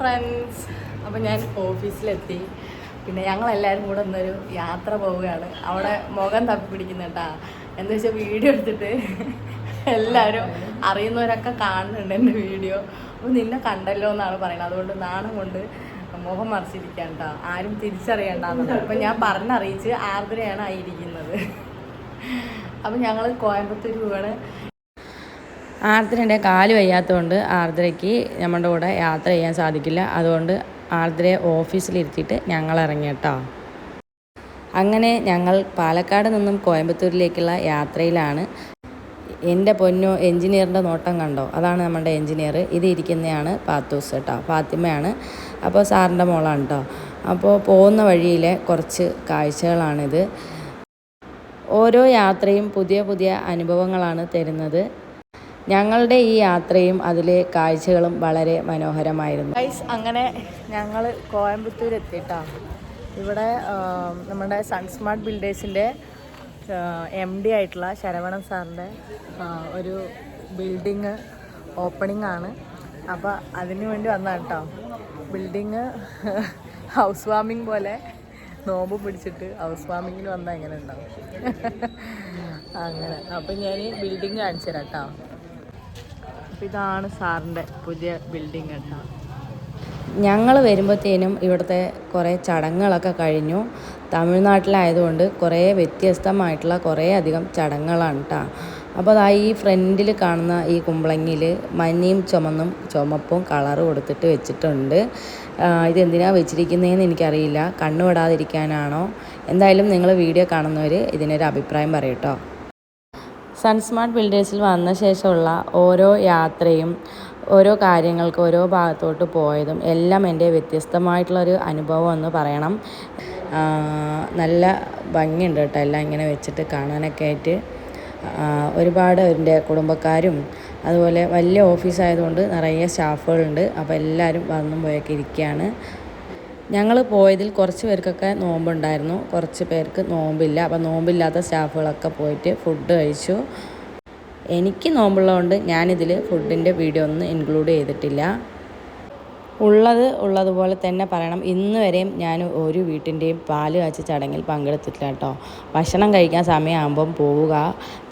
Friends, അപ്പോൾ ഞാൻ ഓഫീസിലെത്തി. പിന്നെ ഞങ്ങളെല്ലാവരും കൂടെ ഒന്നൊരു യാത്ര പോവുകയാണ്. അവിടെ മുഖം തപ്പി പിടിക്കുന്നുണ്ടാ. എന്താ വെച്ചാൽ വീഡിയോ എടുത്തിട്ട് എല്ലാവരും അറിയുന്നവരൊക്കെ കാണുന്നുണ്ട് എൻ്റെ വീഡിയോ. അപ്പോൾ നിന്നെ കണ്ടല്ലോ എന്നാണ് പറയുന്നത്. അതുകൊണ്ട് നാണം കൊണ്ട് മുഖം മറിച്ചിരിക്കാൻ കേട്ടോ, ആരും തിരിച്ചറിയണ്ടെന്ന്. അപ്പം ഞാൻ പറഞ്ഞറിയിച്ച് ആർദ്രയാണ് ആയിരിക്കുന്നത്. അപ്പം ഞങ്ങൾ കോയമ്പത്തൂർ പോവാണ്. ആർദ്രൻ്റെ കാല് വയ്യാത്തതുകൊണ്ട് ആർദ്രയ്ക്ക് നമ്മുടെ കൂടെ യാത്ര ചെയ്യാൻ സാധിക്കില്ല. അതുകൊണ്ട് ആർദ്രയെ ഓഫീസിലിരുത്തിയിട്ട് ഞങ്ങൾ ഇറങ്ങി കേട്ടോ. അങ്ങനെ ഞങ്ങൾ പാലക്കാട് നിന്നും കോയമ്പത്തൂരിലേക്കുള്ള യാത്രയിലാണ്. എൻ്റെ പൊന്നോ, എൻജിനീയറിൻ്റെ നോട്ടം കണ്ടോ? അതാണ് നമ്മുടെ എൻജിനീയർ. ഇത് ഇരിക്കുന്നതാണ് പാത്തൂസ് കേട്ടോ, ഫാത്തിമയാണ്. അപ്പോൾ സാറിൻ്റെ മോളാണ് കേട്ടോ. അപ്പോൾ പോകുന്ന വഴിയിലെ കുറച്ച് കാഴ്ചകളാണിത്. ഓരോ യാത്രയും പുതിയ പുതിയ അനുഭവങ്ങളാണ് തരുന്നത്. ഞങ്ങളുടെ ഈ യാത്രയും അതിലെ കാഴ്ചകളും വളരെ മനോഹരമായിരുന്നു. അങ്ങനെ ഞങ്ങൾ കോയമ്പത്തൂർ എത്തിയിട്ടാ. ഇവിടെ നമ്മുടെ സൺസ്മാർട്ട് ബിൽഡേഴ്സിൻ്റെ MD ആയിട്ടുള്ള ശരവണൻ സാറിൻ്റെ ഒരു ബിൽഡിങ് ഓപ്പണിംഗ് ആണ്. അപ്പോൾ അതിന് വേണ്ടി വന്നതാണ് കേട്ടോ. ബിൽഡിങ് ഹൗസ് വാമിങ് പോലെ നോമ്പ് പിടിച്ചിട്ട് ഹൗസ് വാമിങ്ങിന് വന്നാൽ എങ്ങനെ ഉണ്ടാവും അങ്ങനെ. അപ്പം ഞാൻ ബിൽഡിങ് കാണിച്ചു തരാം കേട്ടോ. അപ്പോൾ ഇതാണ് സാറിൻ്റെ പുതിയ ബിൽഡിങ് കേട്ടോ. ഞങ്ങൾ വരുമ്പോഴത്തേനും ഇവിടുത്തെ കുറേ ചടങ്ങുകളൊക്കെ കഴിഞ്ഞു. തമിഴ്നാട്ടിലായതുകൊണ്ട് കുറേ വ്യത്യസ്തമായിട്ടുള്ള കുറേ അധികം ചടങ്ങുകളാണ് കേട്ടോ. അപ്പോൾ അതാ ഈ ഫ്രണ്ടിൽ കാണുന്ന ഈ കുമ്പളങ്ങിയിൽ മഞ്ഞയും ചുമപ്പും കളറ് കൊടുത്തിട്ട് വെച്ചിട്ടുണ്ട്. ഇതെന്തിനാണ് വെച്ചിരിക്കുന്നതെന്ന് എനിക്കറിയില്ല. കണ്ണുവിടാതിരിക്കാനാണോ? എന്തായാലും നിങ്ങൾ വീഡിയോ കാണുന്നവർ ഇതിനൊരു അഭിപ്രായം പറയും കേട്ടോ. സൺസ്മാർട്ട് ബിൽഡേഴ്സിൽ വന്ന ശേഷമുള്ള ഓരോ യാത്രയും ഓരോ കാര്യങ്ങൾക്ക് ഓരോ ഭാഗത്തോട്ട് പോയതും എല്ലാം എൻ്റെ വ്യത്യസ്തമായിട്ടുള്ളൊരു അനുഭവം എന്ന് പറയണം. നല്ല ഭംഗിയുണ്ട് കേട്ടോ എല്ലാം ഇങ്ങനെ വെച്ചിട്ട് കാണാനൊക്കെ ആയിട്ട്. ഒരുപാട് എൻ്റെ കുടുംബക്കാരും അതുപോലെ വലിയ ഓഫീസായതുകൊണ്ട് നിറയെ സ്റ്റാഫുകളുണ്ട്. അപ്പോൾ എല്ലാവരും വന്നും പോയൊക്കെ ഇരിക്കുകയാണ്. ഞങ്ങൾ പോയതിൽ കുറച്ച് പേർക്കൊക്കെ നോമ്പുണ്ടായിരുന്നു, കുറച്ച് പേർക്ക് നോമ്പില്ല. അപ്പോൾ നോമ്പില്ലാത്ത സ്റ്റാഫുകളൊക്കെ പോയിട്ട് ഫുഡ് കഴിച്ചു. എനിക്ക് നോമ്പുള്ളതുകൊണ്ട് ഞാനിതിൽ ഫുഡിൻ്റെ വീഡിയോ ഒന്നും ഇൻക്ലൂഡ് ചെയ്തിട്ടില്ല. ഉള്ളതുപോലെ തന്നെ പറയണം, ഇന്ന് വരെയും ഞാൻ ഒരു വീട്ടിൻ്റെയും പാല് കാച്ചി ചടങ്ങിൽ പങ്കെടുത്തിട്ടില്ല കേട്ടോ. ഭക്ഷണം കഴിക്കാൻ സമയമാകുമ്പം പോവുക,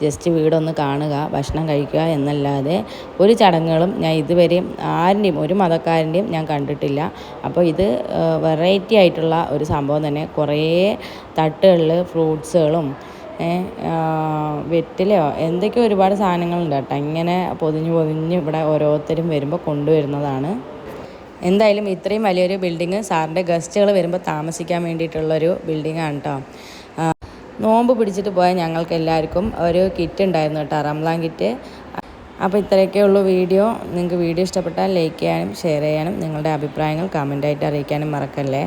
ജസ്റ്റ് വീടൊന്ന് കാണുക, ഭക്ഷണം കഴിക്കുക എന്നല്ലാതെ ഒരു ചടങ്ങുകളും ഞാൻ ഇതുവരെയും ആരുടെയും ഒരു മതക്കാരൻ്റെയും ഞാൻ കണ്ടിട്ടില്ല. അപ്പോൾ ഇത് വെറൈറ്റി ആയിട്ടുള്ള ഒരു സംഭവം തന്നെ. കുറേ തട്ടുകളിൽ ഫ്രൂട്ട്സുകളും വെറ്റിലയോ എന്തൊക്കെയോ ഒരുപാട് സാധനങ്ങളുണ്ട് കേട്ടോ. ഇങ്ങനെ പൊതിഞ്ഞ് ഇവിടെ ഓരോരുത്തരും വരുമ്പോൾ കൊണ്ടുവരുന്നതാണ്. എന്തായാലും ഇത്രയും വലിയൊരു ബിൽഡിങ് സാറിൻ്റെ ഗസ്റ്റുകൾ വരുമ്പോൾ താമസിക്കാൻ വേണ്ടിയിട്ടുള്ളൊരു ബിൽഡിങ്ങാണ് കേട്ടോ. നോമ്പ് പിടിച്ചിട്ട് പോയാൽ ഞങ്ങൾക്ക് എല്ലാവർക്കും ഒരു കിറ്റ് ഉണ്ടായിരുന്നു കേട്ടോ, റംലാൻ കിറ്റ്. അപ്പോൾ ഇത്രയൊക്കെ ഉള്ളൂ വീഡിയോ. നിങ്ങൾക്ക് വീഡിയോ ഇഷ്ടപ്പെട്ടാൽ ലൈക്ക് ചെയ്യാനും ഷെയർ ചെയ്യാനും നിങ്ങളുടെ അഭിപ്രായങ്ങൾ കമൻറ്റായിട്ട് അറിയിക്കാനും മറക്കല്ലേ.